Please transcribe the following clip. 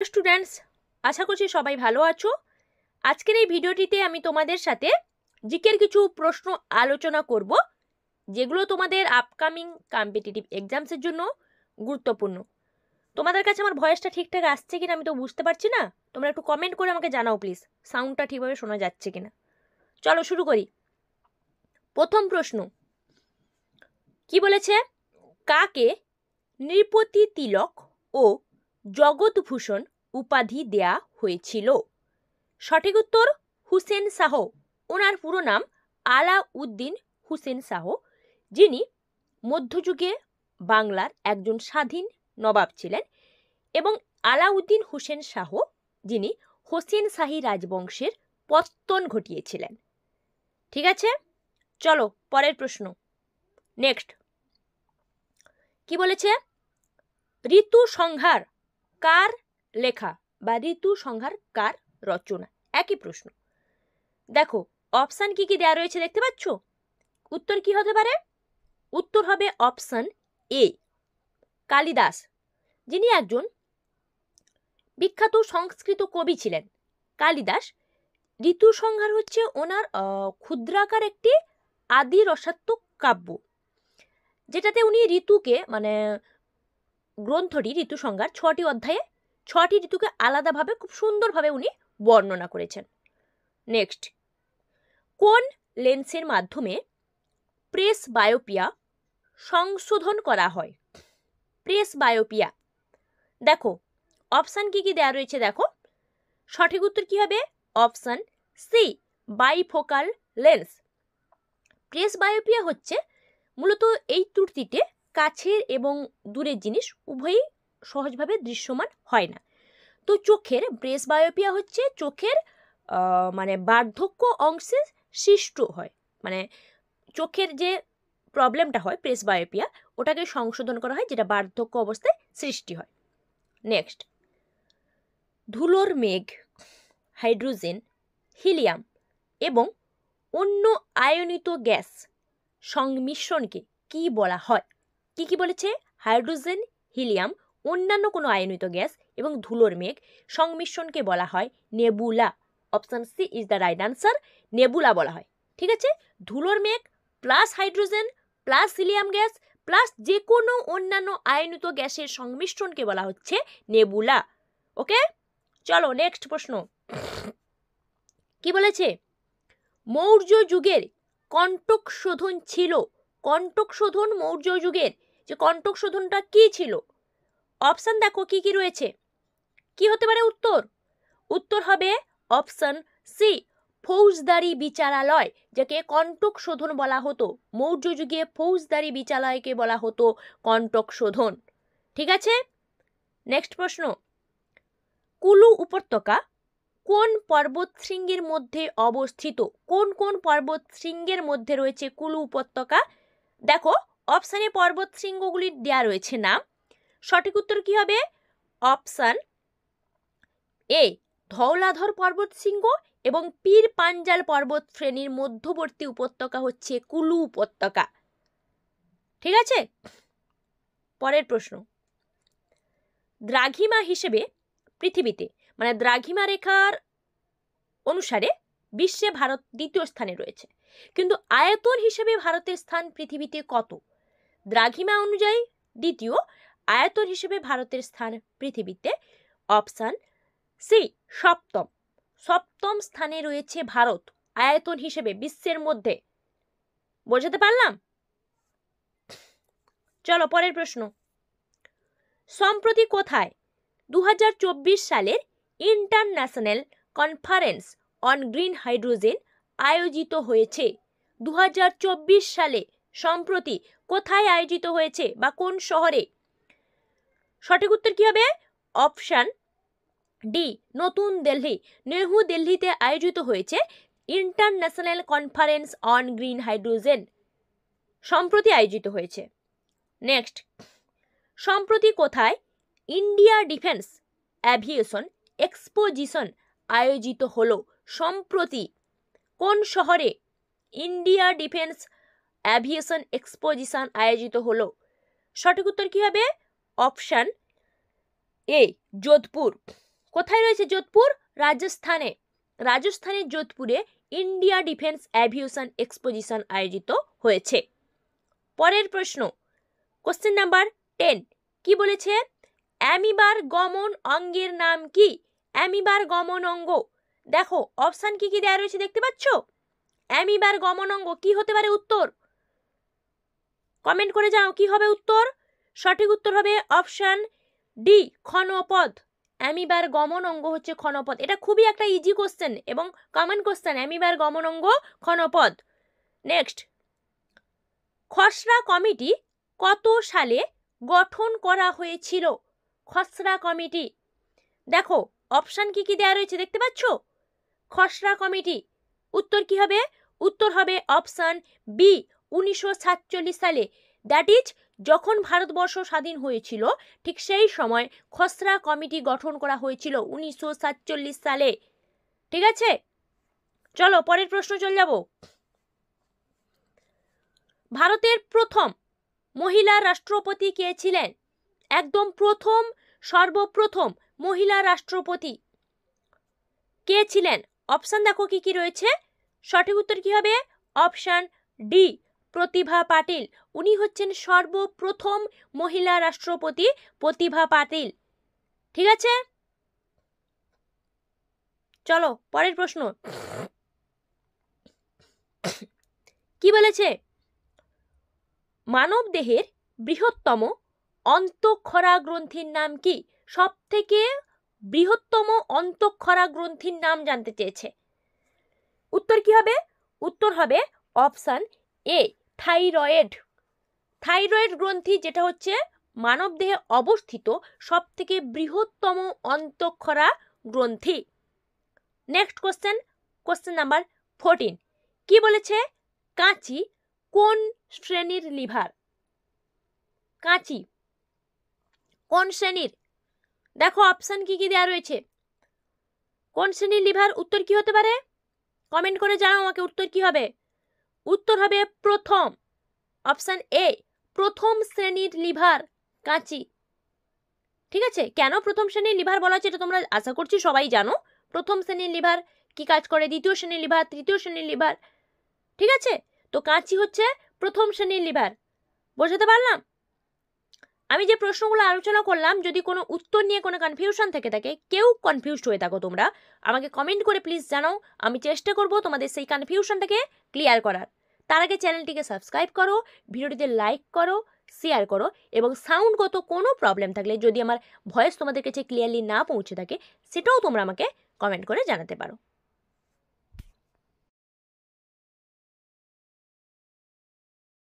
Students, আশা করছি সবাই ভালো আছো। আজকের এই ভিডিওটিতে আমি তোমাদের সাথে জিকের কিছু প্রশ্ন আলোচনা করব, যেগুলো তোমাদের আপকামিং কম্পিটিটিভ এক্সামসের জন্য গুরুত্বপূর্ণ। তোমাদের কাছে আমার ভয়েসটা ঠিকঠাক আসছে কিনা আমি তো বুঝতে পারছি না, তোমরা একটু কমেন্ট করে আমাকে জানাও প্লিজ, সাউন্ডটা ঠিকভাবে শোনা যাচ্ছে কিনা। চলো শুরু করি। প্রথম প্রশ্ন কি বলেছে? কাকে নৃপতি তিলক ও জগৎভূষণ উপাধি দেয়া হয়েছিল? সঠিক উত্তর হুসেন শাহ। ওনার পুরো নাম আলাউদ্দিন হুসেন শাহ, যিনি মধ্যযুগে বাংলার একজন স্বাধীন নবাব ছিলেন, এবং আলাউদ্দিন হুসেন শাহ যিনি হোসেন শাহী রাজবংশের পত্তন ঘটিয়েছিলেন। ঠিক আছে, চলো পরের প্রশ্ন। নেক্সট কি বলেছে? ঋতু সংহার কার লেখা বা ঋতু সংহার কার রচনা? একই প্রশ্ন। দেখো অপশান কি কি দেওয়া রয়েছে দেখতে পাচ্ছ। উত্তর কি হতে পারে? উত্তর হবে অপশান এ, কালিদাস, যিনি একজন বিখ্যাত সংস্কৃত কবি ছিলেন। কালিদাস ঋতু সংহার হচ্ছে ওনার ক্ষুদ্রাকার একটি আদি রসাত্মক কাব্য, যেটাতে উনি ঋতুকে মানে গ্রন্থটি ঋতু সংহার 6টি অধ্যায়ে 6টি ঋতুকে আলাদাভাবে খুব সুন্দরভাবে উনি বর্ণনা করেছেন। নেক্সট, কোন লেন্সের মাধ্যমে প্রেস বায়োপিয়া সংশোধন করা হয়? প্রেস বায়োপিয়া, দেখো অপশান কি কি দেওয়া রয়েছে দেখো। সঠিক উত্তর কি হবে? Option C, bifocal lens. Presbyopia হচ্ছে মূলত এই ত্রুটিতে কাছের এবং দূরের জিনিস উভয়ই সহজভাবে দৃশ্যমান হয় না। তো চোখের প্রেস বায়োপিয়া হচ্ছে চোখের মানে বার্ধক্য অংশে সৃষ্ট হয়, মানে চোখের যে প্রবলেমটা হয় প্রেস বায়োপিয়া, ওটাকে সংশোধন করা হয়, যেটা বার্ধক্য অবস্থায় সৃষ্টি হয়। নেক্সট, ধুলোর মেঘ, হাইড্রোজেন, হিলিয়াম এবং অন্য আয়নিত গ্যাস সংমিশ্রণকে কি বলা হয়? কি কি বলেছে? হাইড্রোজেন, হিলিয়াম, অন্যান্য কোনো আয়নিত গ্যাস এবং ধুলোর মেঘ সংমিশ্রণকে বলা হয় nebula. Option C is the right answer, nebula বলা হয়। ঠিক আছে, ধুলোর মেঘ plus hydrogen plus helium gas plus যে কোনো অন্যান্য আয়নিত গ্যাসের সংমিশ্রণকে বলা হচ্ছে নেবুলা। ওকে, চলো নেক্সট প্রশ্ন। কি বলেছে? মৌর্য যুগের কণ্টক শোধন ছিল। কণ্টক শোধন মৌর্য যুগের যে কণ্টক শোধনটা কি ছিল? অপশন দেখো কি কি রয়েছে। কি হতে পারে উত্তর? উত্তর হবে অপশন সি, ফৌজদারি বিচারালয়, যাকে কণ্টক শোধন বলা হতো। মৌর্য যুগে ফৌজদারি বিচারালয়কে বলা হতো কণ্টক শোধন। ঠিক আছে, নেক্সট প্রশ্ন। কুলু উপত্যকা কোন পর্বতশৃঙ্গের মধ্যে অবস্থিত? কোন কোন পর্বতশৃঙ্গের মধ্যে রয়েছে কুলু উপত্যকা? দেখো অপশানে পর্বতশৃঙ্গগুলি দেওয়া রয়েছে নাম। সঠিক উত্তর কি হবে? অপশান এ, ধওলাধর পর্বতশৃঙ্গ এবং পীর পাঞ্জাল পর্বত শ্রেণীর মধ্যবর্তী উপত্যকা হচ্ছে কুলু উপত্যকা। ঠিক আছে, পরের প্রশ্ন। দ্রাঘিমা হিসেবে পৃথিবীতে মানে দ্রাঘিমা রেখার অনুসারে বিশ্বে ভারত দ্বিতীয় স্থানে রয়েছে, কিন্তু আয়তন হিসেবে ভারতের স্থান পৃথিবীতে কত? দ্রাঘিমা অনুযায়ী দ্বিতীয়, আয়তন হিসেবে ভারতের স্থান পৃথিবীতে অপশান সি, সপ্তম। সপ্তম স্থানে রয়েছে ভারত আয়তন হিসেবে বিশ্বের মধ্যে। বোঝাতে পারলাম? চলো পরের প্রশ্ন। সম্প্রতি কোথায় 2024 সালের international conference on green hydrogen আয়োজিত হয়েছে? 2024 সালে সম্প্রতি কোথায় আয়োজিত হয়েছে বা কোন শহরে? সঠিক উত্তর কি হবে? অপশান ডি, নতুন দিল্লি। নিউ দিল্লিতে আয়োজিত হয়েছে international conference on green hydrogen, সম্প্রতি আয়োজিত হয়েছে। নেক্সট, সম্প্রতি কোথায় ইন্ডিয়া ডিফেন্স অ্যাভিয়েশন এক্সপোজিশন আয়োজিত হলো? সম্প্রতি কোন শহরে ইন্ডিয়া ডিফেন্স অ্যাভিয়েশন এক্সপোজিশন আয়োজিত হলো? সঠিক উত্তর কি হবে? Option A, Jodhpur. কোথায় রয়েছে যোধপুর? রাজস্থানে। রাজস্থানের যোধপুরে ইন্ডিয়া ডিফেন্স অ্যাভিয়েশন এক্সপোজিশন আয়োজিত হয়েছে। পরের প্রশ্ন, কোশ্চেন নাম্বার 10, কি বলেছে? অ্যামিবার গমন অঙ্গের নাম কি? অ্যামিবার গমন অঙ্গ। দেখো অপশান কি কি দেওয়া রয়েছে দেখতে পাচ্ছ? অ্যামিবার গমন অঙ্গ কি হতে পারে উত্তর? কমেন্ট করে জানাও কি হবে উত্তর। সঠিক উত্তর হবে অপশান ডি, ক্ষণপদ। অ্যামিবার গমন অঙ্গ হচ্ছে ক্ষণপদ। এটা খুবই একটা ইজি কোশ্চেন এবং কমন কোশ্চেন, অ্যামিবার গমন অঙ্গ ক্ষণপদ। নেক্সট, খসড়া কমিটি কত সালে গঠন করা হয়েছিল? খসড়া কমিটি। দেখো অপশান কি কি দেওয়া রয়েছে দেখতে পাচ্ছ? খসড়া কমিটি উত্তর কি হবে? উত্তর হবে অপশান বি, 1947 সালে। দ্যাট ইজ যখন ভারতবর্ষ স্বাধীন হয়েছিল ঠিক সেই সময় খসড়া কমিটি গঠন করা হয়েছিল 1947 সালে। ঠিক আছে, চলো পরের প্রশ্ন চলে যাব। ভারতের প্রথম মহিলা রাষ্ট্রপতি কে ছিলেন? একদম প্রথম, সর্বপ্রথম মহিলা রাষ্ট্রপতি কে ছিলেন? অপশান দেখো কি কি রয়েছে। সঠিক উত্তর কি হবে? অপশান ডি, প্রতিভা পাটিল। উনি হচ্ছেন সর্বপ্রথম মহিলা রাষ্ট্রপতি, প্রতিভা পাটিল। ঠিক আছে, চলো পরের প্রশ্ন। কি বলেছে? মানব দেহের বৃহত্তম অন্তঃক্ষরা গ্রন্থির নাম কি? সব থেকে বৃহত্তম অন্তঃক্ষরা গ্রন্থির নাম জানতে চেয়েছে। উত্তর কি হবে? উত্তর হবে অপশান এ, থাইরয়েড। থাইরয়েড গ্রন্থি যেটা হচ্ছে মানব দেহে অবস্থিত সব থেকে বৃহত্তম অন্তঃক্ষরা গ্রন্থি। নেক্সট কোশ্চেন, কোশ্চেন নাম্বার 14, কি বলেছে? কাঁচি কোন শ্রেণীর লিভার? কাঁচি কোন শ্রেণীর? দেখো অপশান কি কি দেওয়া রয়েছে। কোন শ্রেণীর লিভার? উত্তর কি হতে পারে? কমেন্ট করে জানাও আমাকে উত্তর কি হবে। উত্তর হবে প্রথম, অপশান এ, প্রথম শ্রেণীর লিভার কাঁচি। ঠিক আছে, কেন প্রথম শ্রেণীর লিভার বলা হচ্ছে এটা তোমরা আশা করছি সবাই জানো। প্রথম শ্রেণীর লিভার কি কাজ করে, দ্বিতীয় শ্রেণীর লিভার, তৃতীয় শ্রেণীর লিভার। ঠিক আছে, তো কাঁচি হচ্ছে প্রথম শ্রেণীর লিভার। বোঝাতে পারলাম? আমি যে প্রশ্নগুলো আলোচনা করলাম, যদি কোনো উত্তর নিয়ে কোনো কনফিউশন থেকে থাকে, কেউ কনফিউজড হয়ে থাকো তোমরা, আমাকে কমেন্ট করে প্লিজ জানাও। আমি চেষ্টা করব তোমাদের সেই কনফিউশনটাকে ক্লিয়ার করার। তার আগে চ্যানেলটিকে সাবস্ক্রাইব করো, ভিডিওটিতে লাইক করো, শেয়ার করো এবং সাউন্ডগত কোনো প্রবলেম থাকলে, যদি আমার ভয়েস তোমাদের কাছে ক্লিয়ারলি না পৌঁছে থাকে, সেটাও তোমরা আমাকে কমেন্ট করে জানাতে পারো।